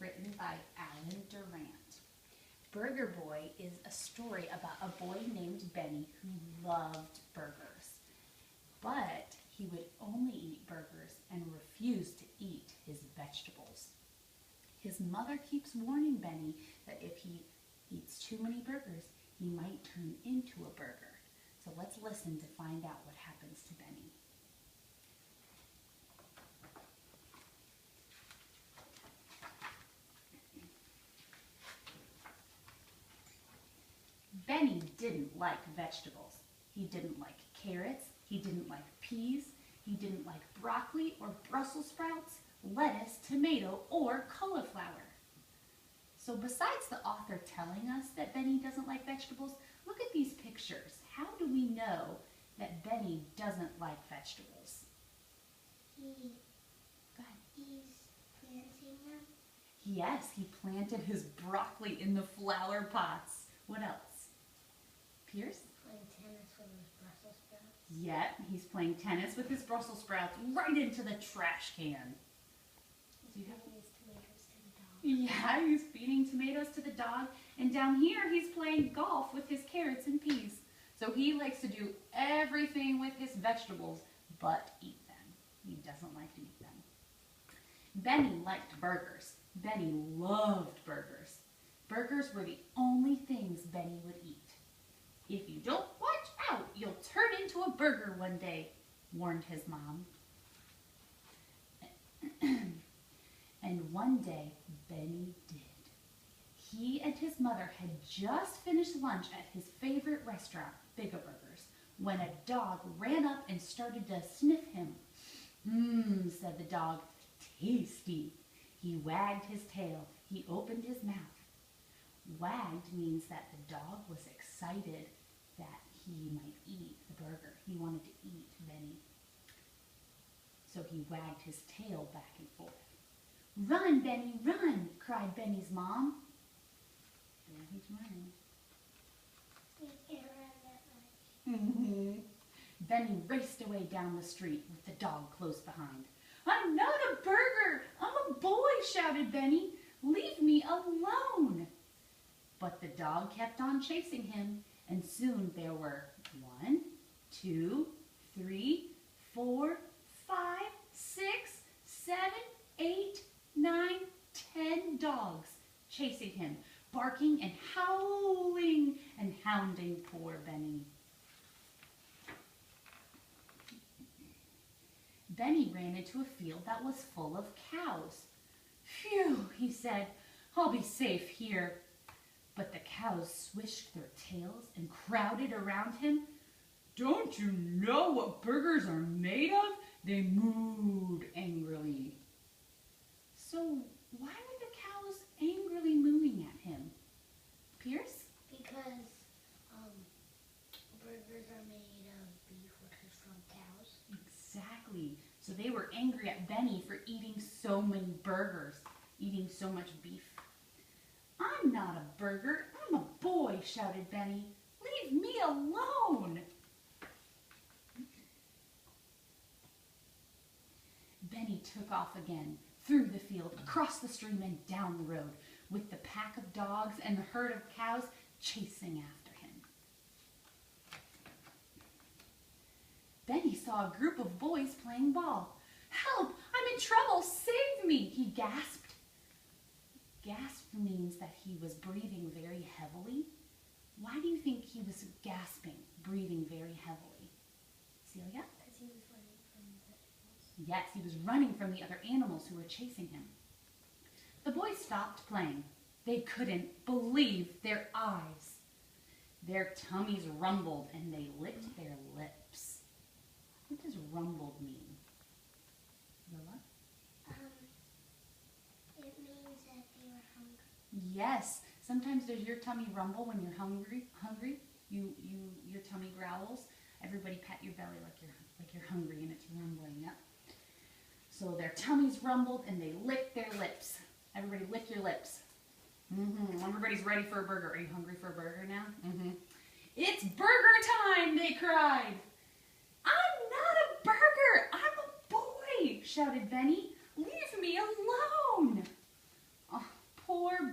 written by Alan Durant. Burger Boy is a story about a boy named Benny who loved burgers. But he would only eat burgers and refuse to eat his vegetables. His mother keeps warning Benny that if he eats too many burgers, he might turn into a burger. So let's listen to find out what happens to Benny. Benny didn't like vegetables. He didn't like carrots, he didn't like peas, he didn't like broccoli or Brussels sprouts, lettuce, tomato, or cauliflower. So besides the author telling us that Benny doesn't like vegetables, look at these pictures. How do we know that Benny doesn't like vegetables? He's planting them. Yes, he planted his broccoli in the flower pots. What else? Pierce? Playing tennis with his Brussels sprouts. Yep, he's playing tennis with his Brussels sprouts right into the trash can. He's feeding his tomatoes to the dog. Yeah, he's feeding tomatoes to the dog. And down here, he's playing golf with his carrots and peas. So he likes to do everything with his vegetables, but eat them. He doesn't like to eat them. Benny liked burgers. Benny loved burgers. Burgers were the only things Benny would eat. If you don't watch out, you'll turn into a burger one day, warned his mom. And one day, Benny did. He and his mother had just finished lunch at his favorite restaurant, Big-A-Burgers, when a dog ran up and started to sniff him. Said the dog, tasty. He wagged his tail. He opened his mouth. Wagged means that the dog was excited that he might eat the burger. He wanted to eat Benny. So he wagged his tail back and forth. Run, Benny, run, cried Benny's mom. There he's running. You can't run that much. Benny raced away down the street with the dog close behind. I'm not a burger, I'm a boy, shouted Benny. Leave me alone. But the dog kept on chasing him, and soon there were 1, 2, 3, 4, 5, 6, 7, 8, 9, 10 dogs chasing him, barking and howling and hounding poor Benny. Benny ran into a field that was full of cows. Phew, he said, I'll be safe here. But the cows swished their tails and crowded around him. Don't you know what burgers are made of? They mooed angrily. So why were the cows angrily mooing at him? Pierce? Because burgers are made of beef, which is from cows. Exactly. So they were angry at Benny for eating so many burgers, eating so much beef. I'm not a burger, I'm a boy, shouted Benny. Leave me alone. Benny took off again, through the field, across the stream, and down the road, with the pack of dogs and the herd of cows chasing after him. Benny saw a group of boys playing ball. Help! I'm in trouble! Save me! He gasped. Gasp means that he was breathing very heavily. Why do you think he was gasping, breathing very heavily? Celia? Because he was running from the animals. Yes, he was running from the other animals who were chasing him. The boys stopped playing. They couldn't believe their eyes. Their tummies rumbled and they licked their lips. What does rumbled mean? Lola? It means that they were hungry. Yes. Sometimes does your tummy rumble when you're hungry? Your tummy growls. Everybody pat your belly like you're hungry and it's rumbling. Yep. So their tummies rumbled and they licked their lips. Everybody lick your lips. Everybody's ready for a burger. Are you hungry for a burger now? It's burger time, they cried. I'm not a burger, I'm a boy, shouted Benny. Leave me alone. Oh,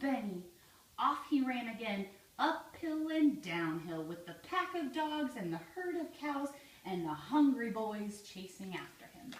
Benny. Off he ran again, uphill and downhill, with the pack of dogs and the herd of cows and the hungry boys chasing after him.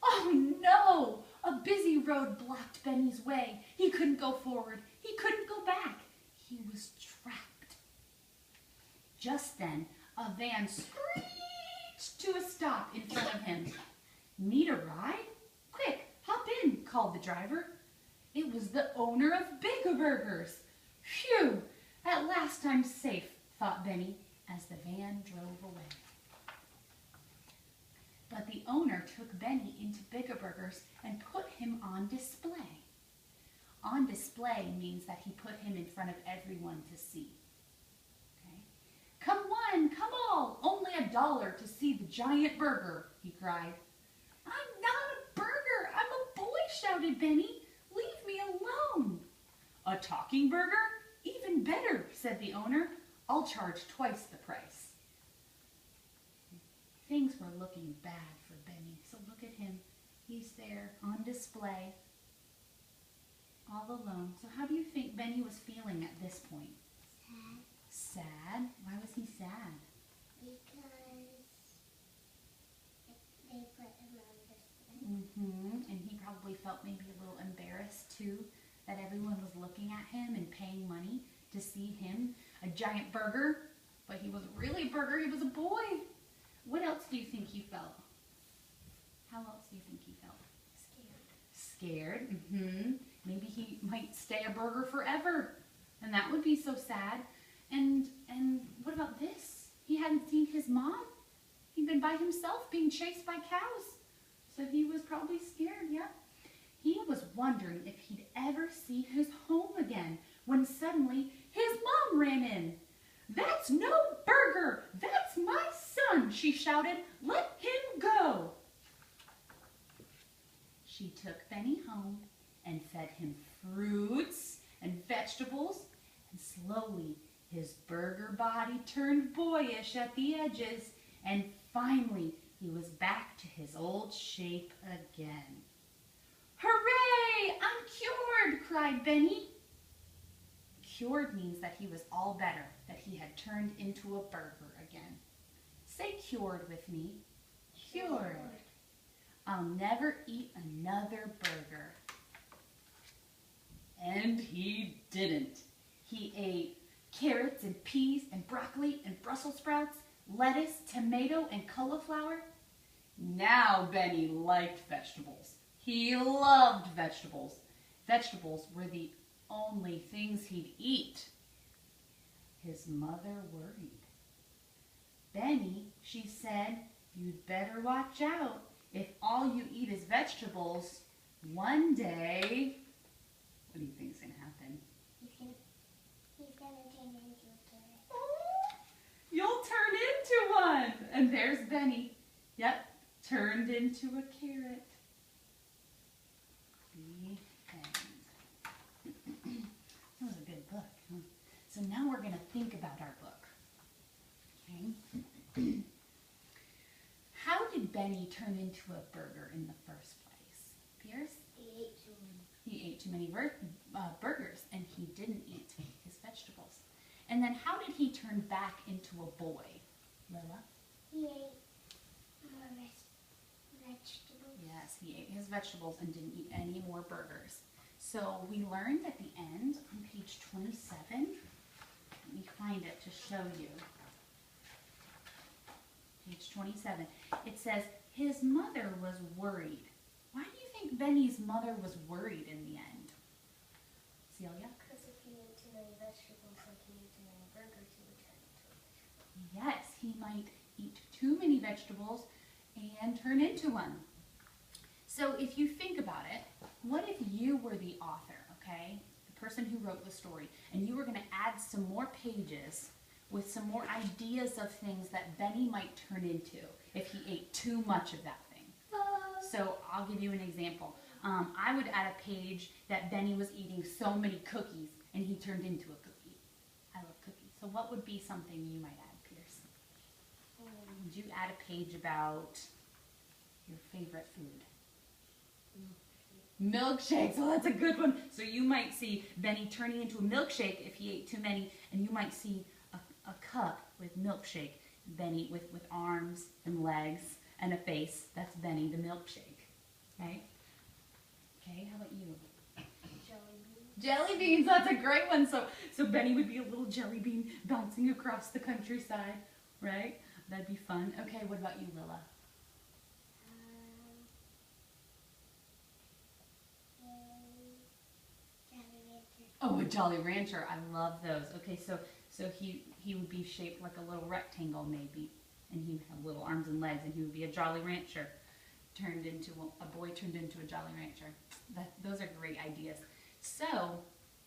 Oh no! A busy road blocked Benny's way. He couldn't go forward. He couldn't go back. He was trapped. Just then, a van screeched to a stop in front of him. Need a ride? Quick, hop in, called the driver. It was the owner of Big-A-Burgers. Phew! At last I'm safe, thought Benny, as the van drove away. But the owner took Benny into Big-A-Burgers and put him on display. On display means that he put him in front of everyone to see. Okay? Come one, come all, only $1 to see the giant burger, he cried. I'm not a burger, I'm a boy, shouted Benny. Leave me alone. A talking burger? Even better, said the owner. I'll charge twice the price. Things were looking bad for Benny, so look at him. He's there on display, all alone. So how do you think Benny was feeling at this point? Sad. Sad? Why was he sad? Because they put him on display. And he probably felt maybe a little embarrassed too, that everyone was looking at him and paying money to see him, a giant burger. But he wasn't really a burger, he was a boy. What else do you think he felt? How else do you think he felt? Scared. Scared. Maybe he might stay a burger forever, and that would be so sad. And what about this? He hadn't seen his mom. He'd been by himself being chased by cows. So he was probably scared, yeah. He was wondering if he'd ever see his home again when suddenly his mom ran in. That's no burger! That's my son, she shouted. Let him go! She took Benny home and fed him fruits and vegetables, and slowly his burger body turned boyish at the edges, and finally he was back to his old shape again. Hooray! I'm cured! Cried Benny. Cured means that he was all better, that he had turned into a burger again. Say cured with me. Cured. I'll never eat another burger. And he didn't. He ate carrots and peas and broccoli and Brussels sprouts, lettuce, tomato, and cauliflower. Now Benny liked vegetables. He loved vegetables. Vegetables were the only things he'd eat. His mother worried. Benny, she said, you'd better watch out. If all you eat is vegetables, one day, what do you think's gonna happen? He's gonna turn into a carrot. Oh, you'll turn into one. And there's Benny. Yep, turned into a carrot. The end. That was a good book. Huh? So now we're gonna think about our book. Okay. How did Benny turn into a burger in the first place? Pierce? He ate too many. He ate too many burgers, and he didn't eat his vegetables. And then how did he turn back into a boy? Lila? He ate more vegetables. Yes, he ate his vegetables and didn't eat any more burgers. So we learned at the end on page 27. Let me find it to show you. Page 27. It says, his mother was worried. Why do you think Benny's mother was worried in the end? Celia? Because if he ate too many vegetables, like he ate too many burgers, he would turn into a vegetable. Yes, he might eat too many vegetables and turn into one. So if you think about it, what if you were the author, okay? The person who wrote the story, and you were going to add some more pages with some more ideas of things that Benny might turn into if he ate too much of that thing. So I'll give you an example. I would add a page that Benny was eating so many cookies and he turned into a cookie. I love cookies. So what would be something you might add, Pierce? Would you add a page about your favorite food? Milkshakes. Oh, that's a good one. So you might see Benny turning into a milkshake if he ate too many, and you might see a cup with milkshake. Benny with arms and legs and a face. That's Benny the milkshake. Right? Okay, how about you? Jelly bean. Jelly beans, that's a great one. So Benny would be a little jelly bean bouncing across the countryside, right? That'd be fun. Okay, what about you, Lila? Jolly Rancher. Oh, a Jolly Rancher. I love those. Okay, so he would be shaped like a little rectangle maybe, and he would have little arms and legs, and he would be a Jolly Rancher turned into a boy turned into a Jolly Rancher. Those are great ideas. So,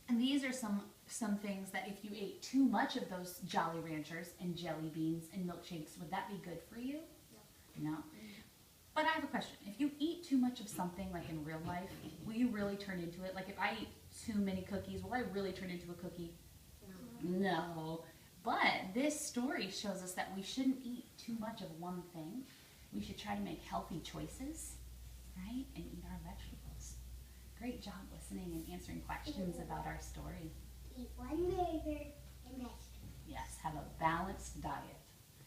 and these are some things that if you ate too much of those Jolly Ranchers and jelly beans and milkshakes, would that be good for you? No. But I have a question. If you eat too much of something, like in real life, will you really turn into it? Like if I eat too many cookies, will I really turn into a cookie? No. But this story shows us that we shouldn't eat too much of one thing. We should try to make healthy choices, right? And eat our vegetables. Great job listening and answering questions about our story. Eat one burger and vegetables. Yes, have a balanced diet.